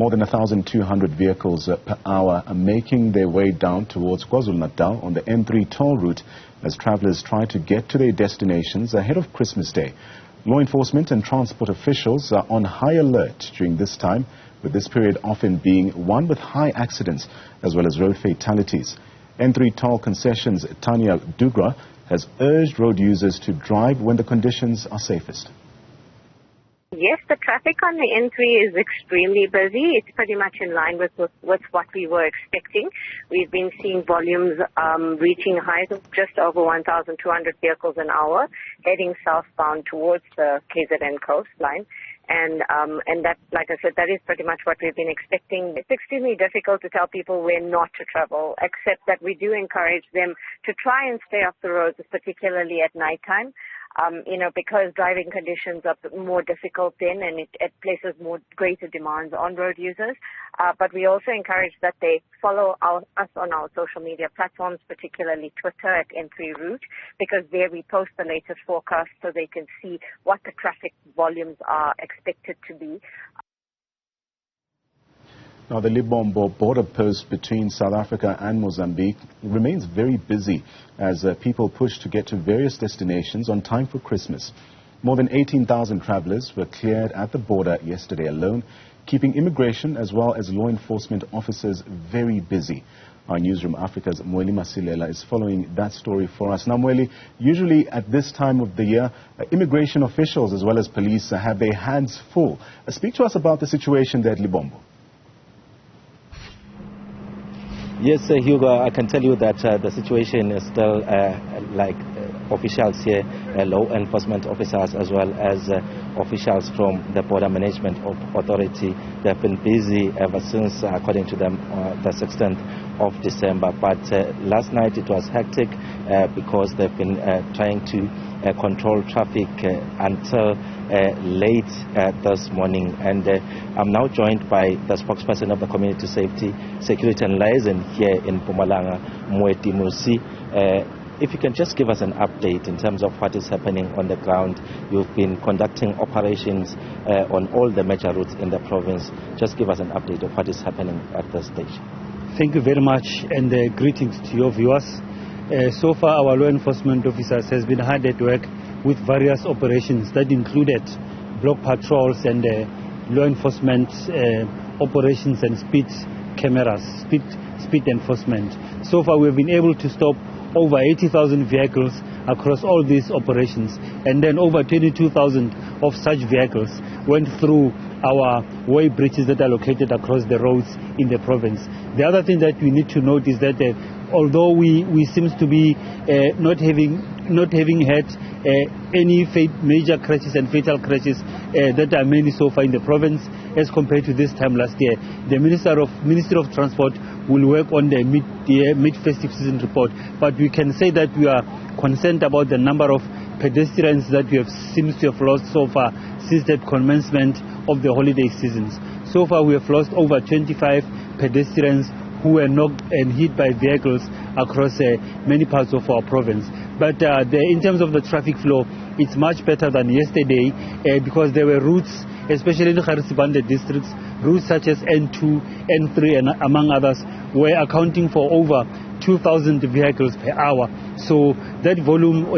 More than 1,200 vehicles per hour are making their way down towards KwaZulu-Natal on the N3 toll route as travelers try to get to their destinations ahead of Christmas Day. Law enforcement and transport officials are on high alert during this time, with this period often being one with high accidents as well as road fatalities. N3 toll concessions Tanya Dugra has urged road users to drive when the conditions are safest. Yes, the traffic on the N3 is extremely busy. It's pretty much in line with what we were expecting. We've been seeing volumes reaching highs of just over 1,200 vehicles an hour heading southbound towards the KZN coastline. And that, like I said, that is pretty much what we've been expecting. It's extremely difficult to tell people where not to travel, except that we do encourage them to try and stay off the roads, particularly at nighttime. Because driving conditions are more difficult then, and it places greater demands on road users. But we also encourage that they follow us on our social media platforms, particularly Twitter at N3 Route, because there we post the latest forecast so they can see what the traffic volumes are expected to be. Now, the Lebombo Border Post between South Africa and Mozambique remains very busy as people push to get to various destinations on time for Christmas. More than 18,000 travelers were cleared at the border yesterday alone, keeping immigration as well as law enforcement officers very busy. Our Newzroom Africa's Mweli Masilela is following that story for us. Now, Mweli, usually at this time of the year, immigration officials as well as police have their hands full. Speak to us about the situation there at Lebombo. Yes, Hugo, I can tell you that the situation is still like officials here, law enforcement officers as well as officials from the Border Management Authority. They have been busy ever since, according to them, the 16th of December. But last night it was hectic because they've been trying to control traffic until late this morning. And I'm now joined by the spokesperson of the Community Safety, Security and Liaison here in Mpumalanga, Mweli. If you can just give us an update in terms of what is happening on the ground. You've been conducting operations on all the major routes in the province. Just give us an update of what is happening at this stage. Thank you very much, and greetings to your viewers. So far, our law enforcement officers has been hard at work with various operations that included block patrols and law enforcement operations and speed cameras, speed enforcement. So far, we've been able to stop over 80,000 vehicles across all these operations, and then over 22,000 of such vehicles went through our way bridges that are located across the roads in the province. The other thing that we need to note is that although we seems to be not having had any major crashes and fatal crashes that are mainly so far in the province as compared to this time last year, the Ministry of Transport will work on the mid-festive season report. But we can say that we are concerned about the number of pedestrians that we have seems to have lost so far since the commencement of the holiday seasons. So far we have lost over 25 pedestrians who were knocked and hit by vehicles across many parts of our province. But in terms of the traffic flow, it's much better than yesterday because there were routes, especially in the Garisibande districts, routes such as N2, N3 and among others were accounting for over 2,000 vehicles per hour. So that volume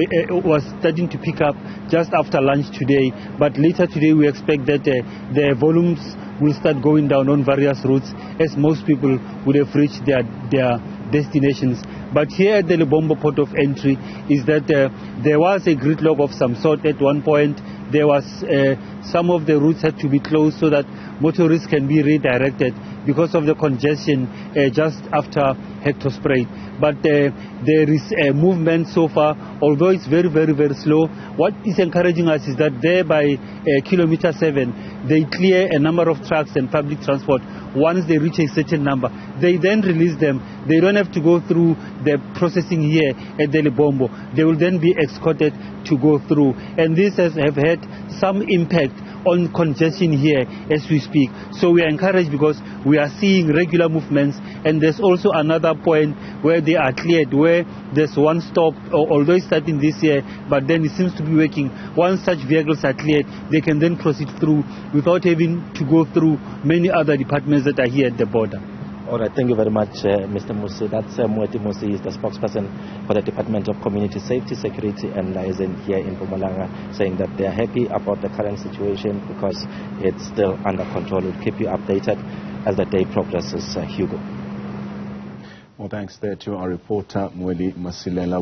was starting to pick up just after lunch today. But later today we expect that the volumes will start going down on various routes as most people would have reached their destinations. But here at the Lebombo port of entry is that there was a gridlock of some sort at one point. There was some of the routes had to be closed so that motorists can be redirected because of the congestion just after Hector Spray. But there is a movement so far, although it's very, very, very slow. What is encouraging us is that there by kilometer 7, they clear a number of trucks and public transport. Once they reach a certain number, they then release them. They don't have to go through the processing here at the Lebombo. They will then be escorted to go through. And this has have had some impact on congestion here as we speak. So we are encouraged because we are seeing regular movements, and there's also another point where they are cleared, where there's one stop, although it's starting this year, but then it seems to be working. Once such vehicles are cleared, they can then proceed through without having to go through many other departments that are here at the border. All right, thank you very much, Mr. Musi. That's Mweli Musi, is the spokesperson for the Department of Community Safety, Security and Liaison here in Mpumalanga, saying that they are happy about the current situation because it's still under control. We'll keep you updated as the day progresses, Hugo. Well, thanks there to our reporter, Mweli Masilela.